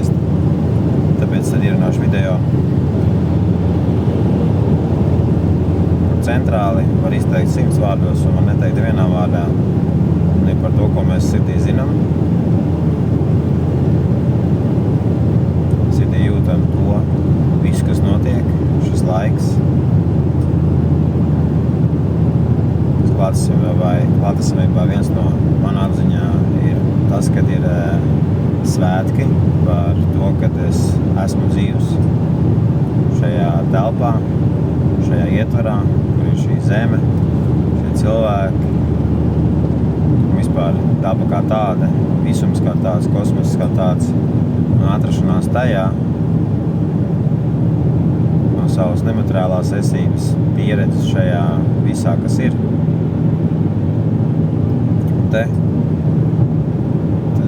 apspriest. Tāpēc tad ierunāšu video, kur centrāli var izteikt 100 vārdos un var neteikt vienā vārdā. Un ir par to, ko mēs sirdī zinām. Sirdī jūtam to visu, kas notiek, šis laiks. Klātesamībā viens no manā apziņā ir tas, kad ir svētki par to, kad es esmu dzīvs šajā telpā, šajā ietvarā, kur ir šī zeme, šie cilvēki, un vispār daba kā tāda, visums kā tāds, kosmos kā tāds, un atrašanās tajā no savas nemateriālās esības pieredzes šajā visā, kas ir. Te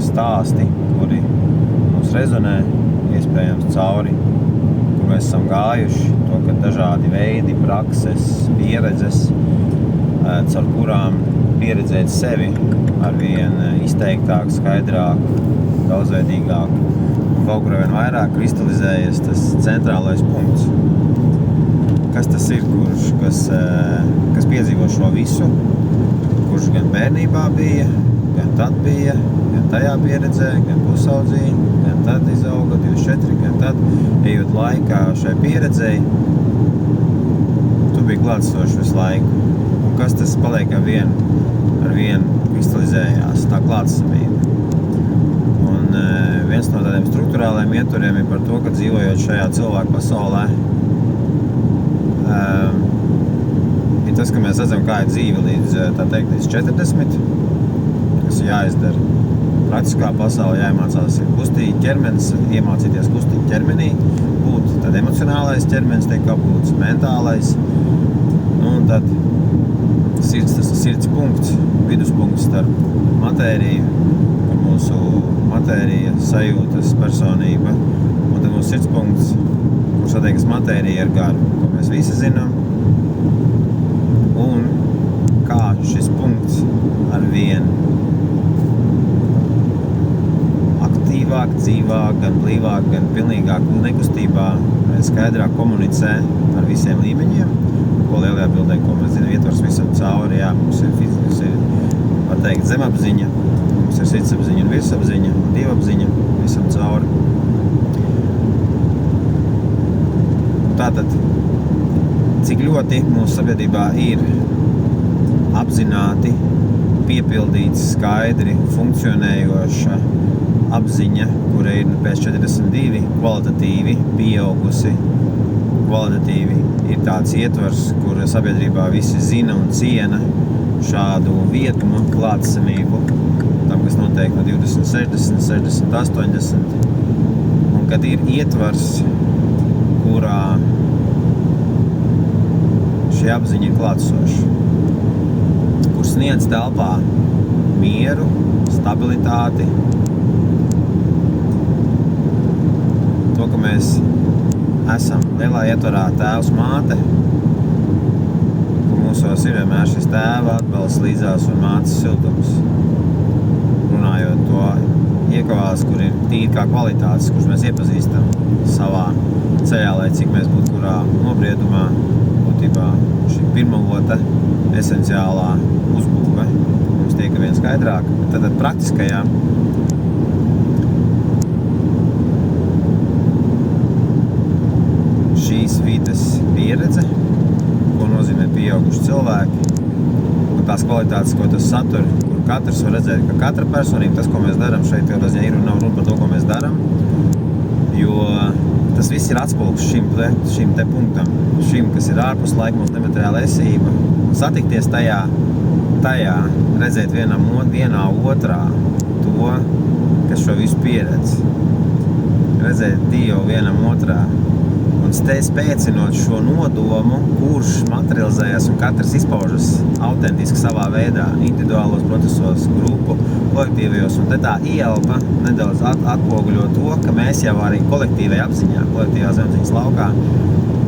stāsti, kuri mums rezonē, iespējams cauri, kur mēs esam gājuši, to, ka dažādi veidi, prakses, pieredzes, caur kurām pieredzēt sevi arvien izteiktāk, skaidrāk, daudzveidīgāk, un kaut kur vien vairāk kristalizējies tas centrālais punkts. Kas tas ir, kas piedzīvo šo visu, kurš gan bērnībā bija, gan tad bija, gan tajā pieredzē, gan pusaudzī, gan tad izauga 24, gan tad, ejot laikā šai pieredzei, tu biji klātsošs visu laiku. Un kas tas paliek ar vienu kristalizējās, tā klātsamība. Un viens no tādiem struktūrāliem ietvariem ir par to, ka dzīvojot šajā cilvēku pasaulē, ir tas, ka mēs redzam, kā ir dzīve līdz 40, kas ir jāizdara. Praktiskā pasaulē jāiemācās ir kustīt ķermenis, iemācīties kustīt ķermenī, būt tad emocionālais ķermenis, tiek apgūts mentālais, un tad sirds punkts, viduspunkts starp matēriju, kur mūsu matērija, sajūtas, personība, un tad mūsu sirds punkts, kur satiekas matērija ar garu, ko mēs visi zinām, un kā šis punkts ar vienu aktīvāk, dzīvāk, gan blīvāk, gan pilnīgāk nekustībā skaidrāk komunicē ar visiem līmeņiem, ko lielajā bildē, ko mēs zinām, ietvars visam cauri, jā, mums ir pateikt zemapziņa, mums ir sirdsapziņa un virsapziņa, un dievapziņa visam cauri. Tātad, cik ļoti mūsu sabiedrībā ir apzināti, piepildīts, skaidri, funkcionējoša apziņa, kura ir pēc 42, kvalitatīvi, pieaugusi, kvalitatīvi ir tāds ietvars, kur sabiedrībā visi zina un ciena šādu vietumu, klātsamību, tam, kas notiek no 20, 60, 60, 80, un kad ir ietvars, kurā šī apziņa ir klātsoša, kur sniedz telpā mieru, stabilitāti, to, ka mēs esam lielā ietvarā tēvs māte, kur mūsos ir vienmēr šis tēva atbalsts līdzās un mātes siltums, runājot to iekavās, kur ir tīri kā kvalitātes, kurš mēs iepazīstam savā ceļā, lai cik mēs būtu kurā nobriedumā, būtībā šī pirmavota esenciālā uzbūve mums tiek vien skaidrāk. Tad praktiskajā šīs vides pieredze, ko nozīmē pieauguši cilvēki, un tās kvalitātes, ko tas satur, kur katrs var redzēt, ka katra personība, tas, ko mēs darām šeit, ir un nav runa par to, ko mēs darām, jo tas viss ir atspulgs šim te punktam, šim, kas ir ārpus laika, mums nemateriāla esība. Satikties tajā, redzēt vienā otrā to, kas šo visu pieredz. Redzēt Dievu vienam otrā. Un spēcinot šo nodomu, kurš materializējas un katrs izpaužas autentiski savā veidā, individuālos procesos, grupu, kolektīvajos, un te tā ieelpa nedaudz atpoguļo to, ka mēs jau arī kolektīvajā apziņā, kolektīvā zemapziņas laukā,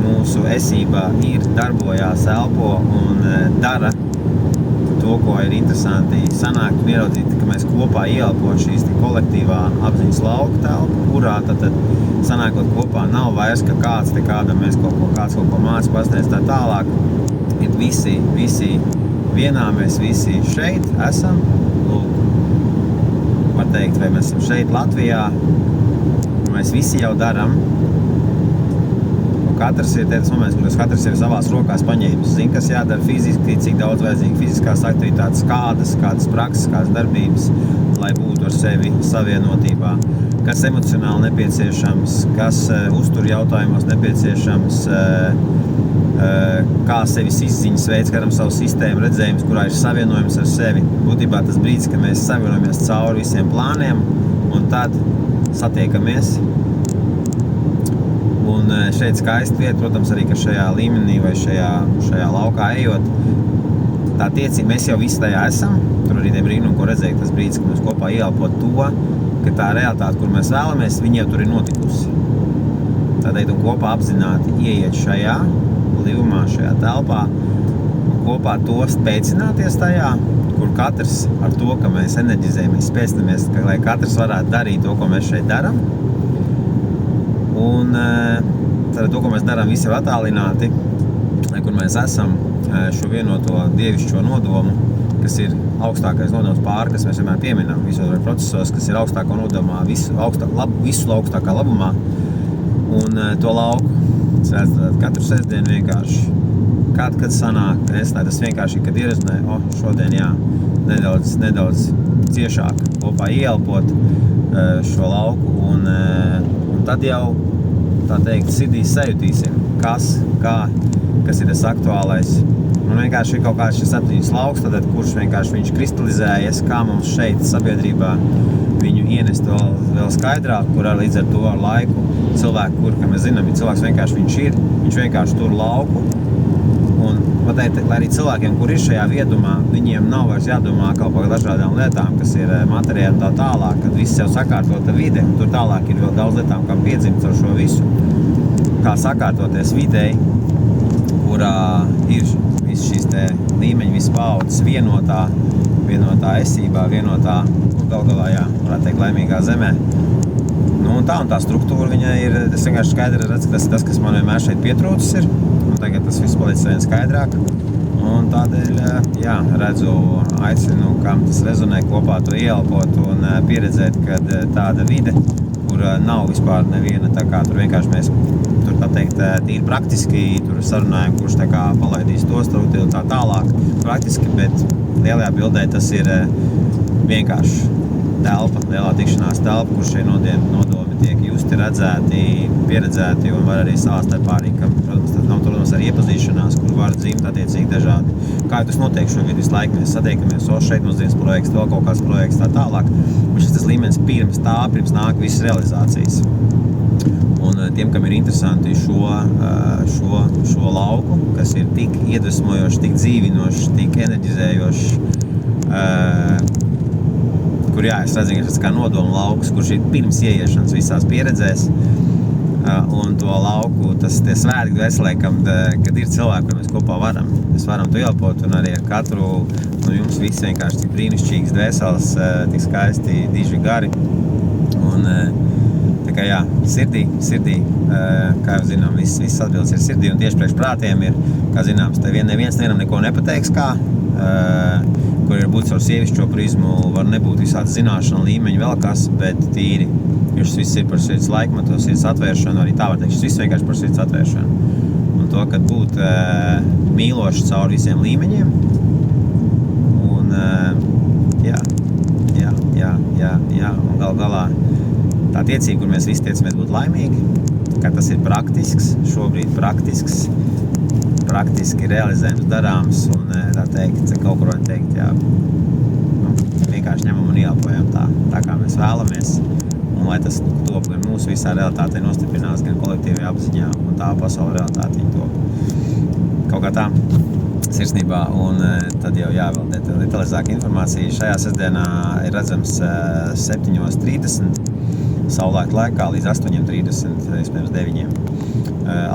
mūsu esībā ir, darbojās, elpo un dara to, ko ir interesanti sanākt un ieraudzīt, ka mēs kopā ieelpot šīs kolektīvā apziņas lauka telpa, kurā tad sanākot kopā nav vairs, ka kāds te kādam mēs kāds kaut ko māca, pasniedz tā tālāk. Ir visi vienā, mēs visi šeit esam, lūk, var teikt, vai mēs esam šeit Latvijā, mēs visi jau daram. Katrs ir tāds moments, kuros katrs ir savās rokās paņēmis. Zin, kas jādara fiziski, cik daudz vajadzīgi fiziskās aktivitātes, kādas prakses, kādas darbības, lai būtu ar sevi savienotībā. Kas emocionāli nepieciešams, kas uztur jautājumos nepieciešams, kā sevis izziņas veids, katram savu sistēmu redzējums, kurā ir savienojums ar sevi. Būtībā tas brīdis, ka mēs savienojamies cauri visiem plāniem un tad satiekamies. Un šeit skaisti vieta, protams, arī, ka šajā līmenī vai šajā laukā ejot, tā tiecība, mēs jau visi tajā esam. Tur arī tie brīnumi, ko redzēja tas brīdis, ka mēs kopā ieelpot to, ka tā realitāte, kur mēs vēlamies, viņa jau tur ir notikusi. Tādēļ un kopā apzināti ieiet šajā livumā, šajā telpā, un kopā to spēcināties tajā, kur katrs ar to, ka mēs enerģizējamies, spēcinamies, lai katrs varētu darīt to, ko mēs šeit daram. Un tad to, ko mēs darām, visi ir attālināti, kur mēs esam šo vienoto dievišķo nodomu, kas ir augstākais nodoms pāri, kas mēs vienmēr pieminam visos procesos, kas ir augstākā nodomā, visu augstākā labumā. Un to lauku katru sestdienu vienkārši, kad sanāk, tas vienkārši, kad ierezunē, šodien jā, nedaudz ciešāk kopā ieelpot šo lauku un tad jau, tā teikt, sirdī sajutīsim, kas ir tas aktuālais. Un vienkārši ir kaut kāds šis apziņas lauks, tad kurš vienkārši viņš kristalizējies, kā mums šeit sabiedrībā viņu ienest vēl skaidrāk, kur līdz ar to ar laiku cilvēku, kur, kā mēs zinām, cilvēks vienkārši viņš vienkārši tur lauku. Un, pateikt, lai arī cilvēkiem, kur ir šajā viedumā, viņiem nav vairs jādomā kaut par dažādām lietām, kas ir materiāli un tā tālāk, kad viss jau sakārtota vide, un tur tālāk ir vēl daudz lietām, kā piedzimt ar šo visu. Kā sakārtoties videi, kurā ir viss šīs te līmeņi, viss paudzes vienotā esībā, vienotā, galā, jā, varētu teikt, laimīgā zemē. Nu, un tā struktūra viņai ir, es vienkārši skaidri redzu, ka tas ir tas, kas man vienmēr šeit pietrūcis ir. Un tagad tas viss palicis vien skaidrāk. Un tādēļ, jā, redzu, aicinu, kam tas rezonē kopā to ieelpot un pieredzēt, kad tāda vide, kur nav vispār neviena, tā kā tur vienkārši mēs tur, tā teikt, tīri praktiski tur sarunājam, kurš tā kā palaidīs to struktūru tā tālāk praktiski, bet lielajā bildē tas ir vienkārši telpa, lielā tikšanās telpa, kur šie nodomi tiek justi, redzēti, pieredzēti un var arī savā starpā arī, ka, protams, tas nav, protams, arī iepazīšanās, kur var dzimt attiecīgi dažādi. Kā jau tas notiek šobrīd visu laiku, mēs satiekamies, šeit mums dienas projekts, vēl kaut kāds projekts tā tālāk. Un šis tas līmenis pirms nāk visas realizācijas. Un tiem, kam ir interesanti šo lauku, kas ir tik iedvesmojoši, tik dzīvinoši, tik enerģizējoši, kur jā, es redzu, ka tas kā nodoma lauks, kurš ir pirms ieiešanas visās pieredzēs, un to lauku, tie svētki veselē, kad ir cilvēki, kur mēs kopā varam. Mēs varam to ieelpot, un arī ar katru no jums visi vienkārši tik brīnišķīgs dvēseles, tik skaisti, diži gari. Un tā kā jā, sirdī, kā jau zinām, viss atbildes ir sirdī, un tieši priekš prātiem ir, kā zināms, te neviens neko nepateiks kā, kur ir būt savu sievišķo prizmu, var nebūt visādi zināšana līmeņi vēl kas, bet tīri, jo šis viss ir par sirds laikmetu, sirds atvēršanu, arī tā var teikt, šis viss vienkārši par sirds atvēršanu. Un to, kad būt mīloši caur visiem līmeņiem, un un galā tā tiecība, kur mēs visi tiecamies būt laimīgi, ka tas ir praktisks, šobrīd praktiski realizējums darāms un tā teikt, kaut kur var teikt, jā, vienkārši ņemam un ieelpojam tā kā mēs vēlamies un lai tas top gan mūsu visā realitātei nostiprinās, gan kolektīvajā apziņā un tā pasaule realitāte viņa top. Kaut kā tā sirsnībā un tad jau jā, vēl detalizāka informācija. Šajā sestdienā ir redzams 7:30 saulēkt laikā līdz 8:30, iespējams 9.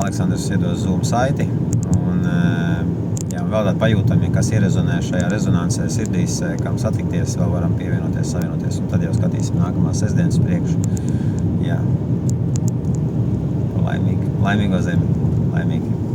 Aleksandrs iedos Zoom saiti un jā, vēl tādi pajūtami, kas ierezonē šajā rezonansē sirdīs, kam satikties, vēl varam pievienoties, savienoties, un tad jau skatīsim nākamās sestdienas priekšu. Jā. Laimīgo zemi. Laimīgi.